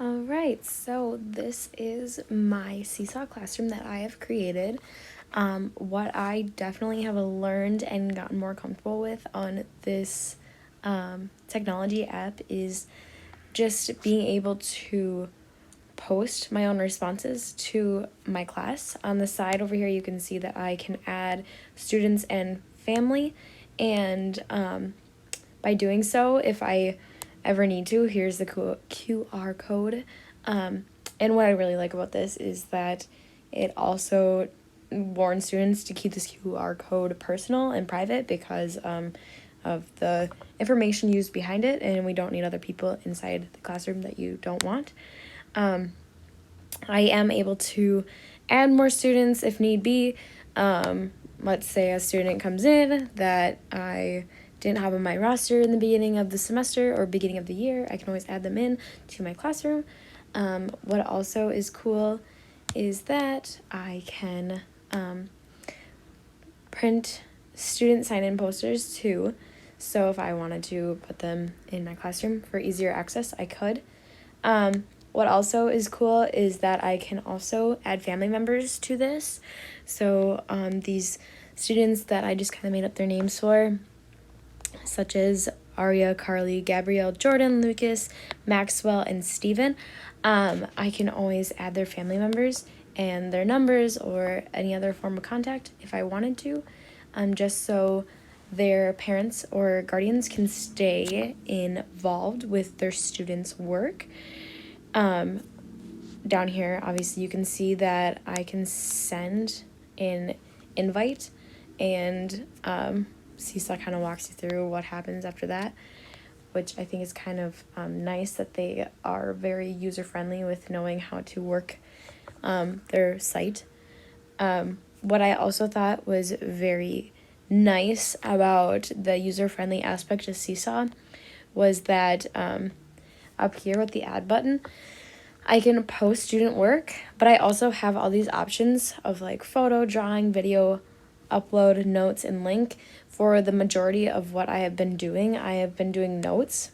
All right, so this is my Seesaw classroom that I have created. What I definitely have learned and gotten more comfortable with on this technology app is just being able to post my own responses to my class. On the side over here, you can see that I can add students and family, and by doing so, if I ever need to, here's the QR code. And what I really like about this is that it also warns students to keep this QR code personal and private because of the information used behind it, and we don't need other people inside the classroom that you don't want. I am able to add more students if need be. Let's say a student comes in that I didn't have on my roster in the beginning of the semester or beginning of the year, I can always add them in to my classroom. What also is cool is that I can print student sign-in posters too. So if I wanted to put them in my classroom for easier access, I could. What also is cool is that I can also add family members to this. So these students that I just kind of made up their names for, such as Aria, Carly, Gabrielle, Jordan, Lucas, Maxwell, and Steven, I can always add their family members and their numbers or any other form of contact if I wanted to, just so their parents or guardians can stay involved with their students' work. Down here, obviously, you can see that I can send an invite, and Seesaw kind of walks you through what happens after that, which I think is kind of nice that they are very user-friendly with knowing how to work their site. What I also thought was very nice about the user-friendly aspect of Seesaw was that up here with the add button, I can post student work, but I also have all these options of like photo, drawing, video, upload, notes, and link. For the majority of what I have been doing, I have been doing notes,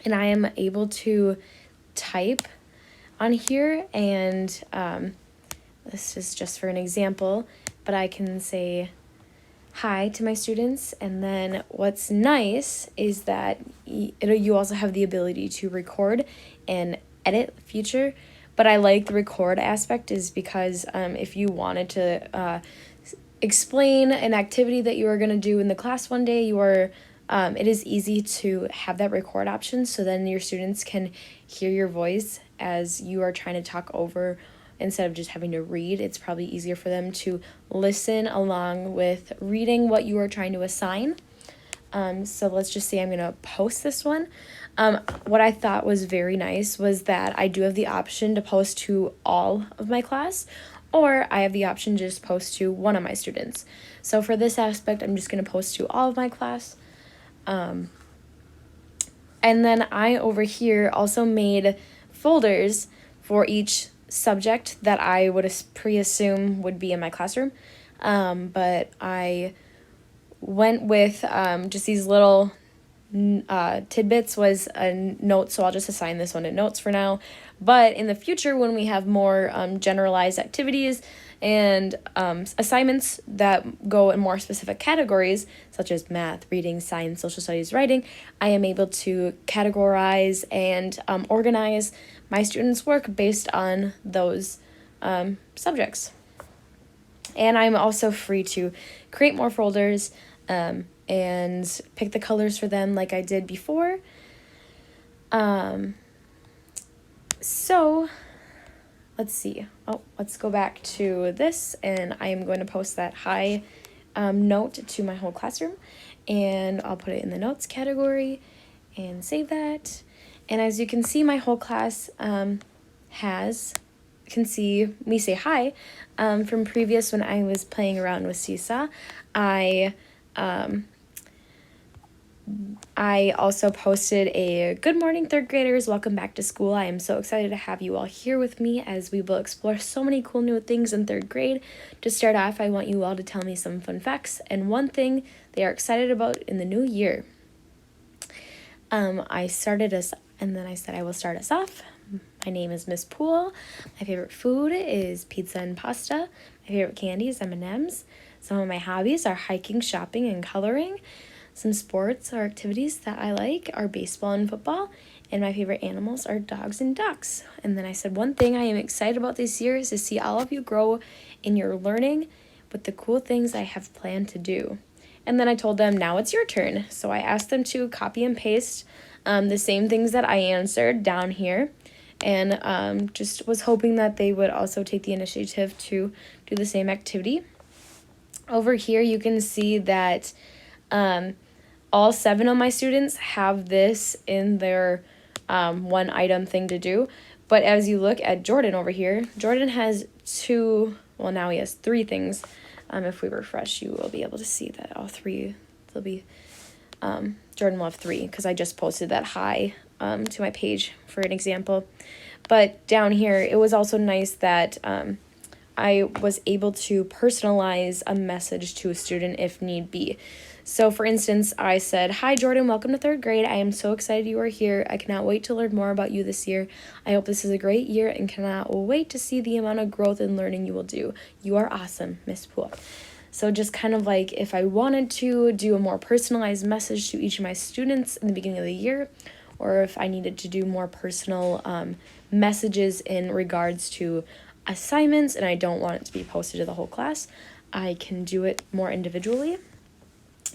and I am able to type on here, and this is just for an example, but I can say hi to my students, and then what's nice is that you also have the ability to record and edit future, but I like the record aspect is because if you wanted to explain an activity that you are going to do in the class one day, it is easy to have that record option, so then your students can hear your voice as you are trying to talk over instead of just having to read. It's probably easier for them to listen along with reading what you are trying to assign. So let's just say I'm going to post this one. What I thought was very nice was that I do have the option to post to all of my class, or I have the option to just post to one of my students. So for this aspect, I'm just going to post to all of my class. And then I over here also made folders for each subject that I would pre-assume would be in my classroom. But I went with just these little tidbits was a note, so I'll just assign this one to notes for now. But in the future, when we have more generalized activities and assignments that go in more specific categories, such as math, reading, science, social studies, writing, I am able to categorize and organize my students' work based on those subjects. And I'm also free to create more folders and pick the colors for them like I did before. So let's see. Let's go back to this, and I am going to post that hi note to my whole classroom, and I'll put it in the notes category and save that. And as you can see, my whole class can see me say hi. From previous when I was playing around with Seesaw, I also posted a good morning third graders, welcome back to school. I am so excited to have you all here with me as we will explore so many cool new things in third grade. To start off, I want you all to tell me some fun facts and one thing they are excited about in the new year. I started us, and then I said I will start us off. My name is Miss Poole. My favorite food is pizza and pasta. My favorite candy is M&Ms. Some of my hobbies are hiking, shopping, and coloring. Some sports or activities that I like are baseball and football. And my favorite animals are dogs and ducks. And then I said, one thing I am excited about this year is to see all of you grow in your learning with the cool things I have planned to do. And then I told them, now it's your turn. So I asked them to copy and paste the same things that I answered down here. And just was hoping that they would also take the initiative to do the same activity. Over here, you can see that all 7 of my students have this in their one item thing to do. But as you look at Jordan over here, Jordan has 2, well, now he has 3 things. If we refresh, you will be able to see that all 3, they'll be, Jordan will have 3, because I just posted that hi to my page for an example. But down here, it was also nice that I was able to personalize a message to a student if need be. So for instance, I said, "Hi Jordan, welcome to 3rd grade. I am so excited you are here. I cannot wait to learn more about you this year. I hope this is a great year and cannot wait to see the amount of growth and learning you will do. You are awesome, Miss Poole." So just kind of like if I wanted to do a more personalized message to each of my students in the beginning of the year, or if I needed to do more personal messages in regards to assignments and I don't want it to be posted to the whole class, I can do it more individually.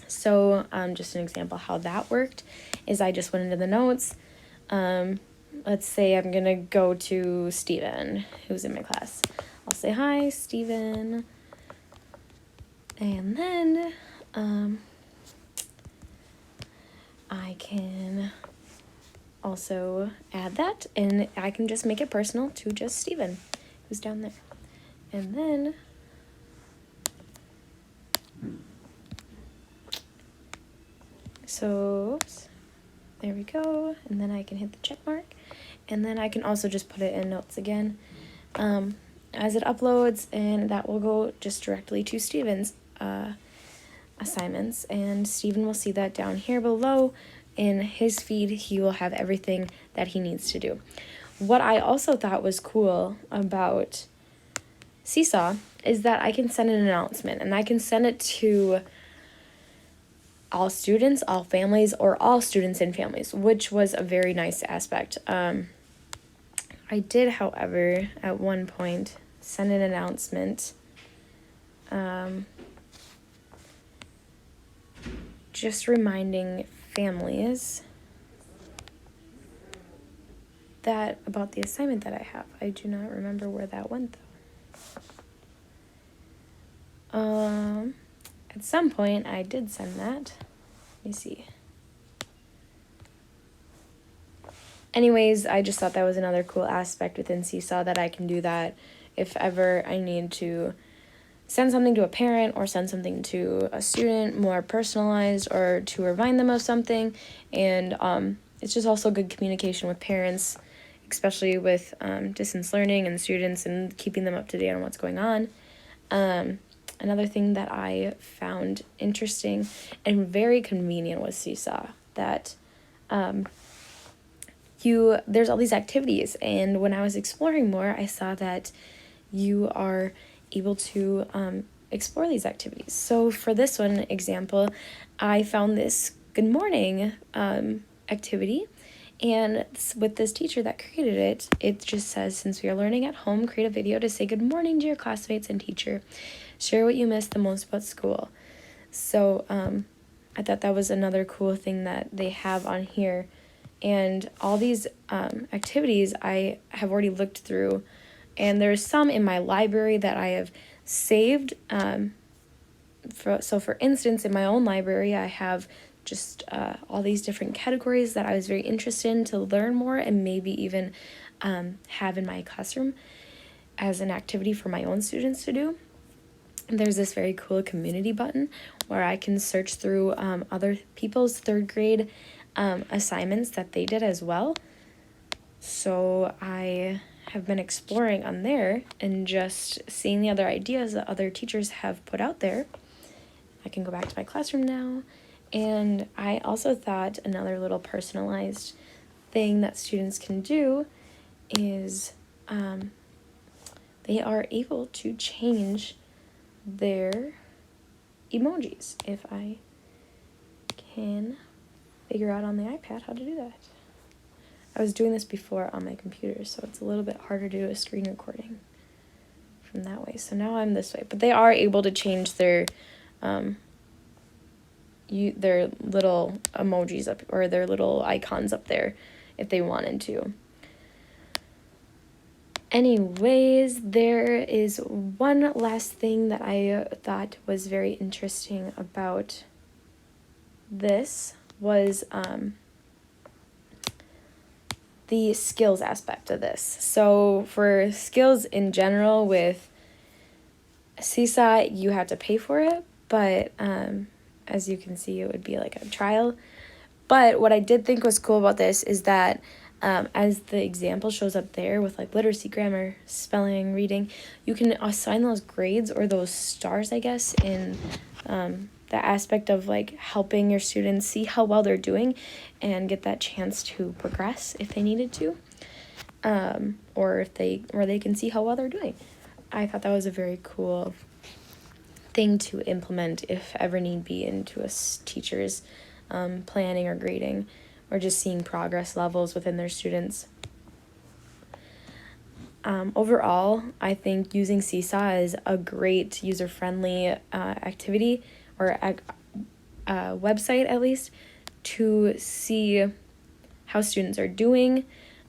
So just an example how that worked is I just went into the notes. Let's say I'm going to go to Steven, who's in my class. I'll say, "Hi, Steven." And then I can also add that, and I can just make it personal to just Steven, who's down there. And then so there we go, and then I can hit the check mark, and then I can also just put it in notes again as it uploads, and that will go just directly to Steven's assignments, and Steven will see that down here below in his feed. He will have everything that he needs to do. What I also thought was cool about Seesaw is that I can send an announcement, and I can send it to all students, all families, or all students and families, which was a very nice aspect. I did, however, at one point send an announcement just reminding families that about the assignment that I have. I do not remember where that went though. At some point I did send that. Let me see. Anyways, I just thought that was another cool aspect within Seesaw, that I can do that if ever I need to send something to a parent or send something to a student more personalized, or to remind them of something. And it's just also good communication with parents, especially with distance learning and students, and keeping them up to date on what's going on. Another thing that I found interesting and very convenient with Seesaw, that there's all these activities, and when I was exploring more, I saw that you are able to explore these activities. So for this one example, I found this good morning activity, and with this teacher that created it, it just says, "Since we are learning at home, create a video to say good morning to your classmates and teacher. Share what you missed the most about school." So I thought that was another cool thing that they have on here. And all these activities I have already looked through, and there's some in my library that I have saved. So for instance, in my own library, I have just all these different categories that I was very interested in to learn more, and maybe even have in my classroom as an activity for my own students to do. And there's this very cool community button where I can search through other people's 3rd grade assignments that they did as well. So I have been exploring on there and just seeing the other ideas that other teachers have put out there. I can go back to my classroom now. And I also thought another little personalized thing that students can do is they are able to change their emojis. If I can figure out on the iPad how to do that. I was doing this before on my computer, so it's a little bit harder to do a screen recording from that way. So now I'm this way, but they are able to change their little emojis up, or their little icons up there if they wanted to. Anyways, there is one last thing that I thought was very interesting about this was the skills aspect of this. So for skills in general with Seesaw, you have to pay for it, but as you can see, it would be like a trial. But what I did think was cool about this is that as the example shows up there with like literacy, grammar, spelling, reading, you can assign those grades or those stars, I guess, in the aspect of like helping your students see how well they're doing and get that chance to progress if they needed to, or they can see how well they're doing. I thought that was a very cool thing to implement if ever need be into a teacher's planning or grading, or just seeing progress levels within their students. Overall, I think using Seesaw is a great user-friendly activity, or website at least, to see how students are doing,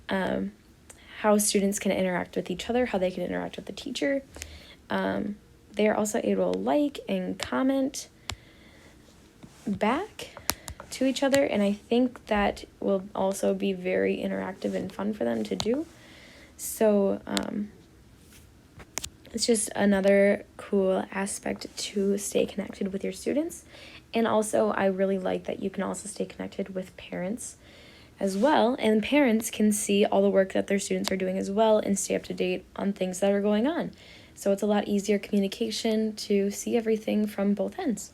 how students can interact with each other, how they can interact with the teacher. They are also able to like and comment back to each other, and I think that will also be very interactive and fun for them to do. So it's just another cool aspect to stay connected with your students. And also, I really like that you can also stay connected with parents as well, and parents can see all the work that their students are doing as well and stay up to date on things that are going on. So it's a lot easier communication to see everything from both ends.